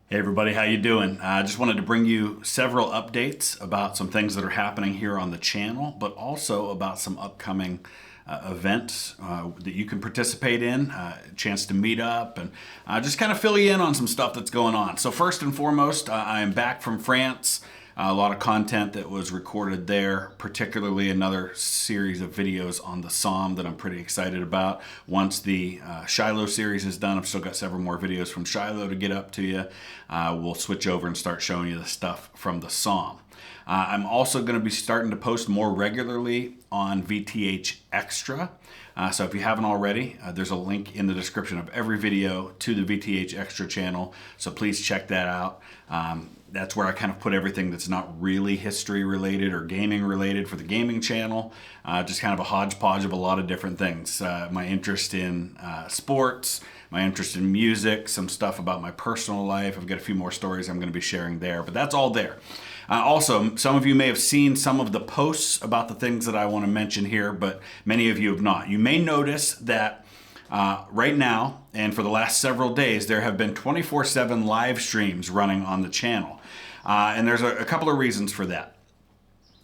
Hey everybody, how you doing? I just wanted to bring you several updates about some things that are happening here on the channel, but also about some upcoming events that you can participate in, a chance to meet up, and just kind of fill you in on some stuff that's going on. So first and foremost, I am back from France. A lot of content that was recorded there, particularly another series of videos on the Somme that I'm pretty excited about. Once the Shiloh series is done, I've still got several more videos from Shiloh to get up to you. We'll switch over and start showing you the stuff from the Somme. I'm also going to be starting to post more regularly on VTH Extra. So if you haven't already, there's a link in the description of every video to the VTH Extra channel. So please check that out. That's where I kind of put everything that's not really history related or gaming related for the gaming channel. Just kind of a hodgepodge of a lot of different things. My interest in sports, my interest in music, some stuff about my personal life. I've got a few more stories I'm going to be sharing there, but that's all there. Also, some of you may have seen some of the posts about the things that I want to mention here, but many of you have not. You may notice that right now, and for the last several days, there have been 24/7 live streams running on the channel. And there's a couple of reasons for that.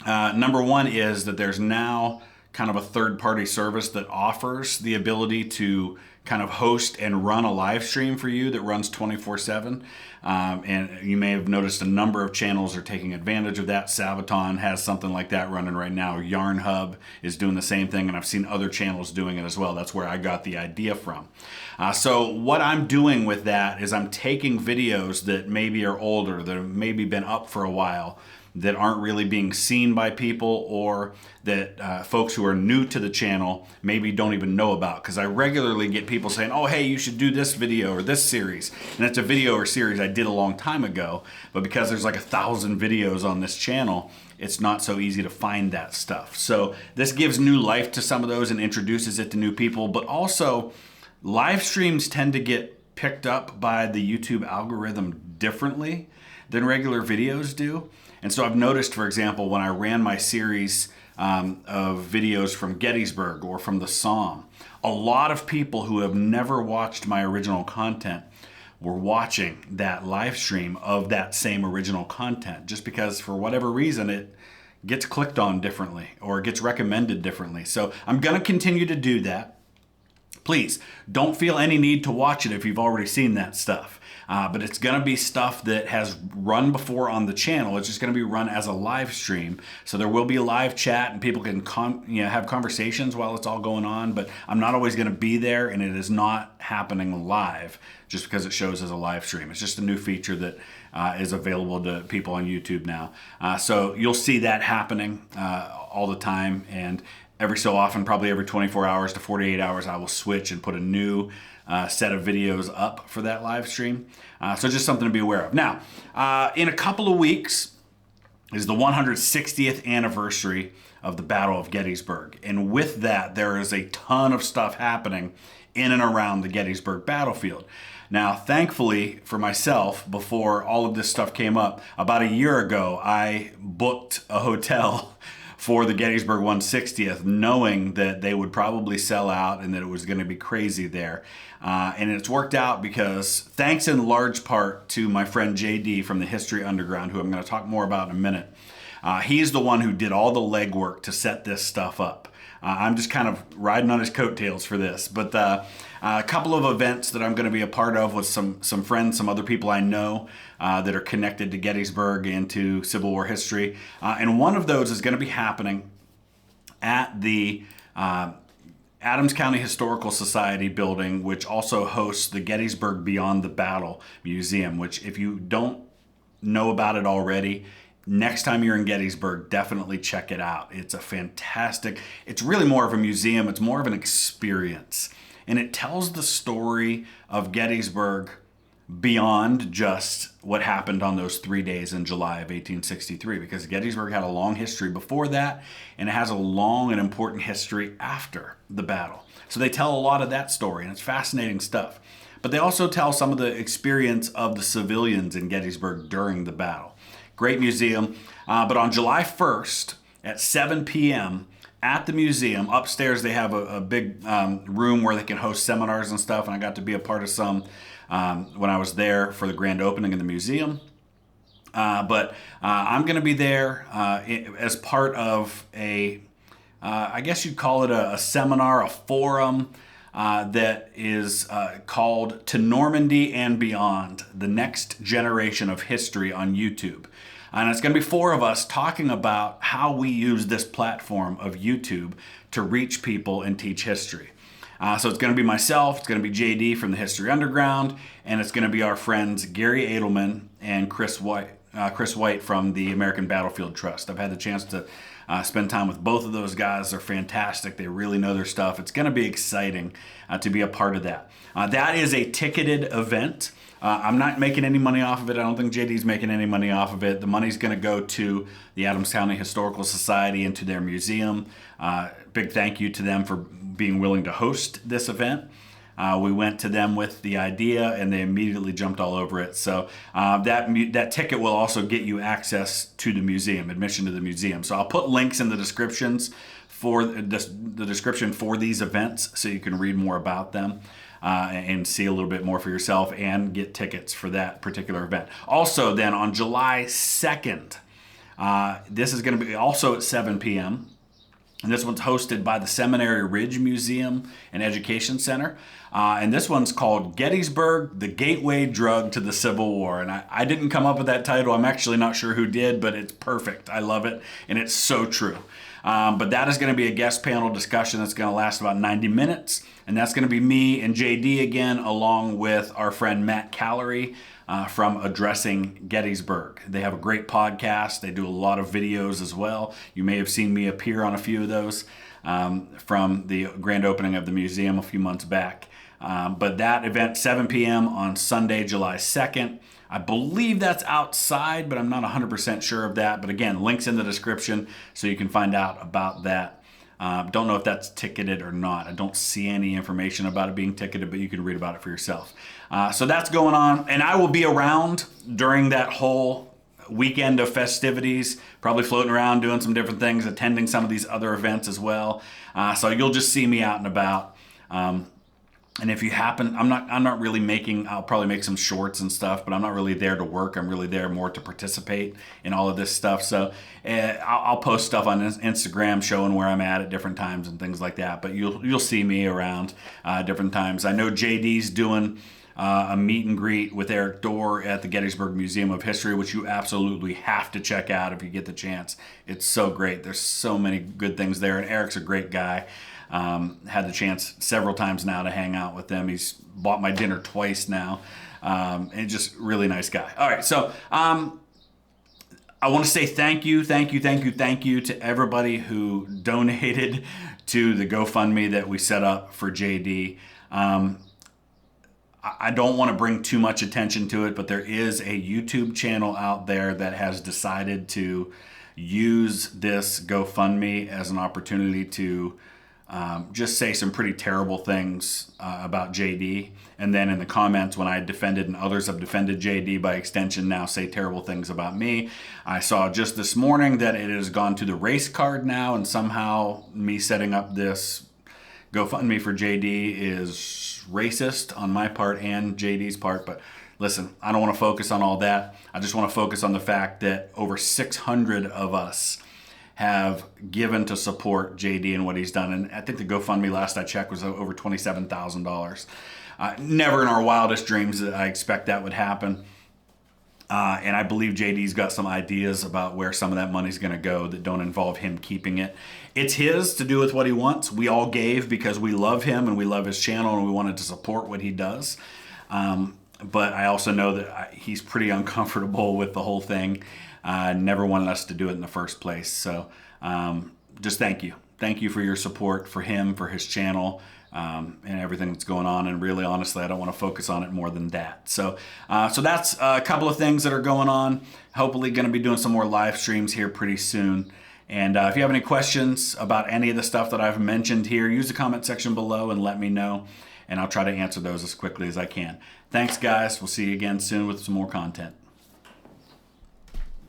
Number one is that there's now kind of a third-party service that offers the ability to kind of host and run a live stream for you that runs 24/7. And you may have noticed a number of channels are taking advantage of that. Sabaton has something like that running right now. Yarn Hub is doing the same thing, and I've seen other channels doing it as well. That's where I got the idea from. So what I'm doing with that is I'm taking videos that maybe are older, that have maybe been up for a while, that aren't really being seen by people, or that folks who are new to the channel maybe don't even know about. Because I regularly get people saying, oh, hey, you should do this video or this series. And it's a video or series I did a long time ago, but because there's like 1,000 videos on this channel, it's not so easy to find that stuff. So this gives new life to some of those and introduces it to new people, but also live streams tend to get picked up by the YouTube algorithm differently than regular videos do. And so I've noticed, for example, when I ran my series of videos from Gettysburg or from the Somme, a lot of people who have never watched my original content were watching that live stream of that same original content, just because for whatever reason it gets clicked on differently or gets recommended differently. So I'm going to continue to do that. Please don't feel any need to watch it if you've already seen that stuff. But it's going to be stuff that has run before on the channel. It's just going to be run as a live stream. So there will be a live chat and people can have conversations while it's all going on. But I'm not always going to be there, and it is not happening live just because it shows as a live stream. It's just a new feature that is available to people on YouTube now. So you'll see that happening all the time. And every so often, probably every 24 hours to 48 hours, I will switch and put a new set of videos up for that live stream. So just something to be aware of. Now, in a couple of weeks is the 160th anniversary of the Battle of Gettysburg. And with that, there is a ton of stuff happening in and around the Gettysburg battlefield. Now, thankfully for myself, before all of this stuff came up, about a year ago, I booked a hotel for the Gettysburg 160th, knowing that they would probably sell out and that it was going to be crazy there. And it's worked out because, thanks in large part to my friend JD from the History Underground, who I'm going to talk more about in a minute. He's the one who did all the legwork to set this stuff up. I'm just kind of riding on his coattails for this. But a couple of events that I'm going to be a part of with some friends, some other people I know that are connected to Gettysburg and to Civil War history. And one of those is going to be happening at the Adams County Historical Society building, which also hosts the Gettysburg Beyond the Battle Museum, which, if you don't know about it already, next time you're in Gettysburg, definitely check it out. It's a fantastic, it's really more of a museum, it's more of an experience. And it tells the story of Gettysburg beyond just what happened on those 3 days in July of 1863, because Gettysburg had a long history before that, and it has a long and important history after the battle. So they tell a lot of that story, and it's fascinating stuff. But they also tell some of the experience of the civilians in Gettysburg during the battle. Great museum. But on July 1st at 7 p.m., at the museum, upstairs they have a big room where they can host seminars and stuff, and I got to be a part of some. when I was there for the grand opening of the museum. But I'm going to be there as part of I guess you'd call it a seminar, a forum that is called To Normandy and Beyond, the Next Generation of History on YouTube. And it's going to be 4 of us talking about how we use this platform of YouTube to reach people and teach history. So it's going to be myself, it's going to be JD from the History Underground, and it's going to be our friends Gary Edelman and Chris White from the American Battlefield Trust. I've had the chance to spend time with both of those guys. They're fantastic. They really know their stuff. It's going to be exciting to be a part of that. That is a ticketed event. I'm not making any money off of it. I don't think JD's making any money off of it. The money's going to go to the Adams County Historical Society and to their museum. Big thank you to them for being willing to host this event. We went to them with the idea and they immediately jumped all over it. So that ticket will also get you access to the museum, admission to the museum. So I'll put links in the descriptions for the description for these events so you can read more about them. And see a little bit more for yourself and get tickets for that particular event. Also then on July 2nd, this is going to be also at 7 p.m. And this one's hosted by the Seminary Ridge Museum and Education Center. And this one's called Gettysburg, the Gateway Drug to the Civil War. And I didn't come up with that title. I'm actually not sure who did, but it's perfect. I love it. And it's so true. But that is going to be a guest panel discussion that's going to last about 90 minutes. And that's going to be me and JD again, along with our friend Matt Callery from Addressing Gettysburg. They have a great podcast. They do a lot of videos as well. You may have seen me appear on a few of those from the grand opening of the museum a few months back. But that event, 7 p.m. on Sunday, July 2nd. I believe that's outside, but I'm not 100% sure of that. But again, links in the description so you can find out about that. Don't know if that's ticketed or not. I don't see any information about it being ticketed, but you can read about it for yourself. So that's going on. And I will be around during that whole weekend of festivities, probably floating around, doing some different things, attending some of these other events as well. So you'll just see me out and about. And if you happen, I'm not really I'll probably make some shorts and stuff, but I'm not really there to work. I'm really there more to participate in all of this stuff. So I'll post stuff on Instagram showing where I'm at different times and things like that. But you'll see me around different times. I know JD's doing a meet and greet with Eric Dorr at the Gettysburg Museum of History, which you absolutely have to check out if you get the chance. It's so great. There's so many good things there, and Eric's a great guy. Had the chance several times now to hang out with them. He's bought my dinner twice now. And just really nice guy. All right, so I want to say thank you to everybody who donated to the GoFundMe that we set up for JD. I don't want to bring too much attention to it, but there is a YouTube channel out there that has decided to use this GoFundMe as an opportunity to just say some pretty terrible things about JD. And then in the comments, when I defended and others have defended JD by extension, now say terrible things about me. I saw just this morning that it has gone to the race card now, and somehow me setting up this GoFundMe for JD is racist on my part and JD's part. But listen, I don't want to focus on all that. I just want to focus on the fact that over 600 of us have given to support JD and what he's done. And I think the GoFundMe last I checked was over $27,000. Never in our wildest dreams did I expect that would happen. And I believe JD's got some ideas about where some of that money's going to go that don't involve him keeping it. It's his to do with what he wants. We all gave because we love him and we love his channel and we wanted to support what he does. But I also know that he's pretty uncomfortable with the whole thing. Never wanted us to do it in the first place. So just thank you. Thank you for your support for him, for his channel, and everything that's going on. And really, honestly, I don't want to focus on it more than that. So that's a couple of things that are going on. Hopefully going to be doing some more live streams here pretty soon. And if you have any questions about any of the stuff that I've mentioned here, use the comment section below and let me know. And I'll try to answer those as quickly as I can. Thanks, guys. We'll see you again soon with some more content.